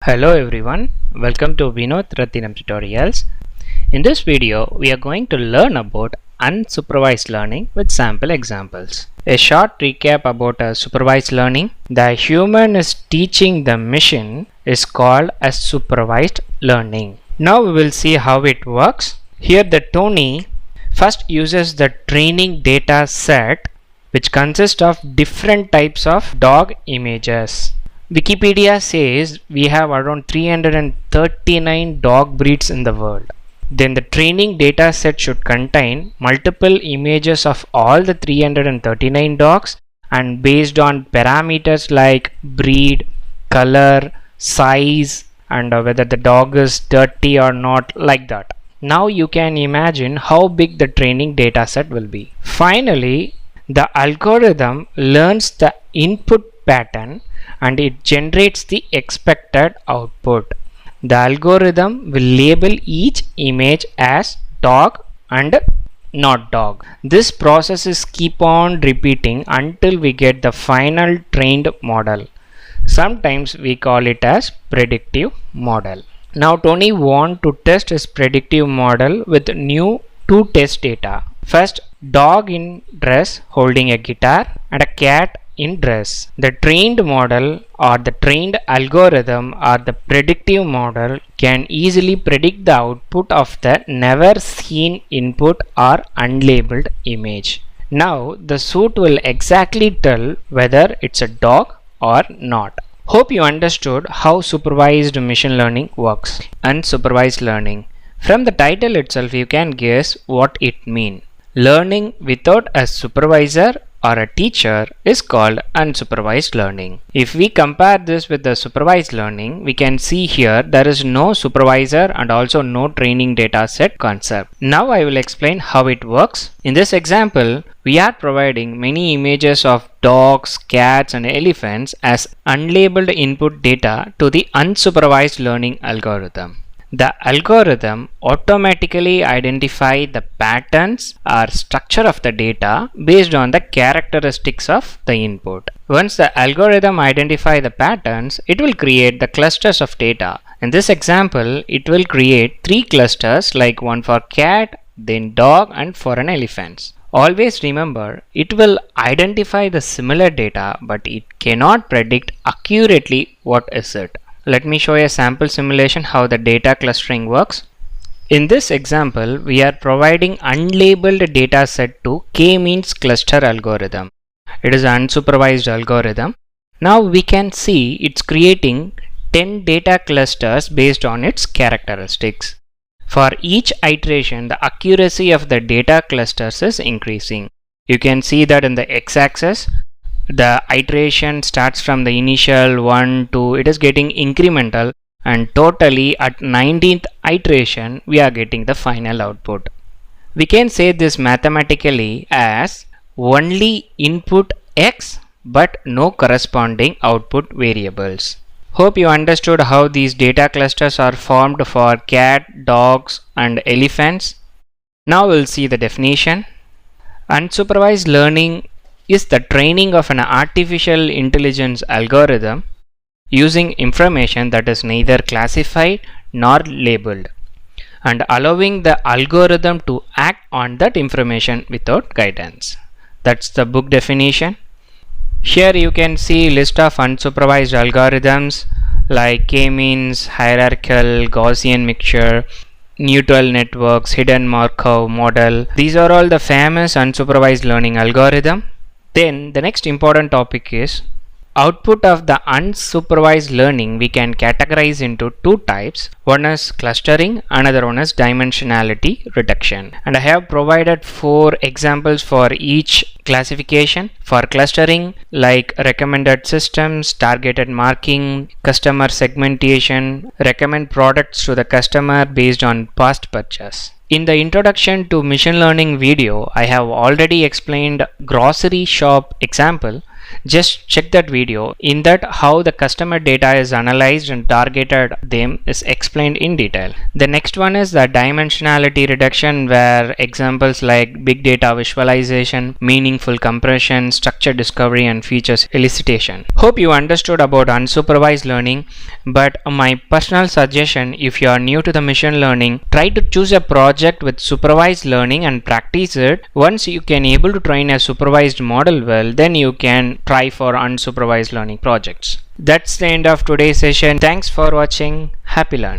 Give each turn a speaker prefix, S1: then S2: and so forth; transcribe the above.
S1: Hello everyone, welcome to Vinod Rathinam Tutorials. In this video, we are going to learn about unsupervised learning with sample examples. A short recap about supervised learning. The human is teaching the machine is called as supervised learning. Now we will see how it works. Here the Tony first uses the training data set which consists of different types of dog images. Wikipedia says we have around 339 dog breeds in the world. Then the training data set should contain multiple images of all the 339 dogs and based on parameters like breed, color, size and whether the dog is dirty or not, like that. Now you can imagine how big the training data set will be. Finally, the algorithm learns the input pattern and it generates the expected output. The algorithm will label each image as dog and not dog. This process is keep on repeating until we get the final trained model. Sometimes we call it as predictive model. Now Tony wants to test his predictive model with new two test data. First, dog in dress holding a guitar and a cat in dress. The trained model or the trained algorithm or the predictive model can easily predict the output of the never seen input or unlabeled image. Now the suit will exactly tell whether it's a dog or not. Hope you understood how supervised machine learning works. Unsupervised learning. From the title itself you can guess what it means. Learning without a supervisor or a teacher is called unsupervised learning. If we compare this with the supervised learning, we can see here there is no supervisor and also no training data set concept. Now I will explain how it works. In this example, we are providing many images of dogs, cats and elephants as unlabeled input data to the unsupervised learning algorithm. The algorithm automatically identifies the patterns or structure of the data based on the characteristics of the input. Once the algorithm identifies the patterns, it will create the clusters of data. In this example, it will create 3 clusters, like one for cat, then dog and for an elephant. Always remember, it will identify the similar data but it cannot predict accurately what is it. Let me show you a sample simulation how the data clustering works. In this example, we are providing unlabeled data set to k-means cluster algorithm. It is an unsupervised algorithm. Now we can see it's creating 10 data clusters based on its characteristics. For each iteration, the accuracy of the data clusters is increasing. You can see that in the x-axis, the iteration starts from the initial 1 to it is getting incremental and totally at 19th iteration we are getting the final output. We can say this mathematically as only input x but no corresponding output variables. Hope you understood how these data clusters are formed for cat, dogs and elephants. Now we'll see the definition. Unsupervised learning is the training of an artificial intelligence algorithm using information that is neither classified nor labeled and allowing the algorithm to act on that information without guidance. That's the book definition. Here you can see list of unsupervised algorithms like k-means, hierarchical, Gaussian mixture, neutral networks, hidden Markov model. These are all the famous unsupervised learning algorithm. Then the next important topic is output of the unsupervised learning. We can categorize into two types. One is clustering, another one is dimensionality reduction. And I have provided 4 examples for each classification. For clustering, like recommended systems, targeted marking, customer segmentation, recommend products to the customer based on past purchase. In the introduction to machine learning video, I have already explained grocery shop example just check that video. In that, how the customer data is analyzed and targeted them is explained in detail. The next one is the dimensionality reduction, where examples like big data visualization, meaningful compression, structure discovery, and features elicitation. Hope you understood about unsupervised learning, but my personal suggestion, if you are new to the machine learning, try to choose a project with supervised learning and practice it. Once you can able to train a supervised model well, then you can try for unsupervised learning projects. That's the end of today's session. Thanks for watching. Happy learning.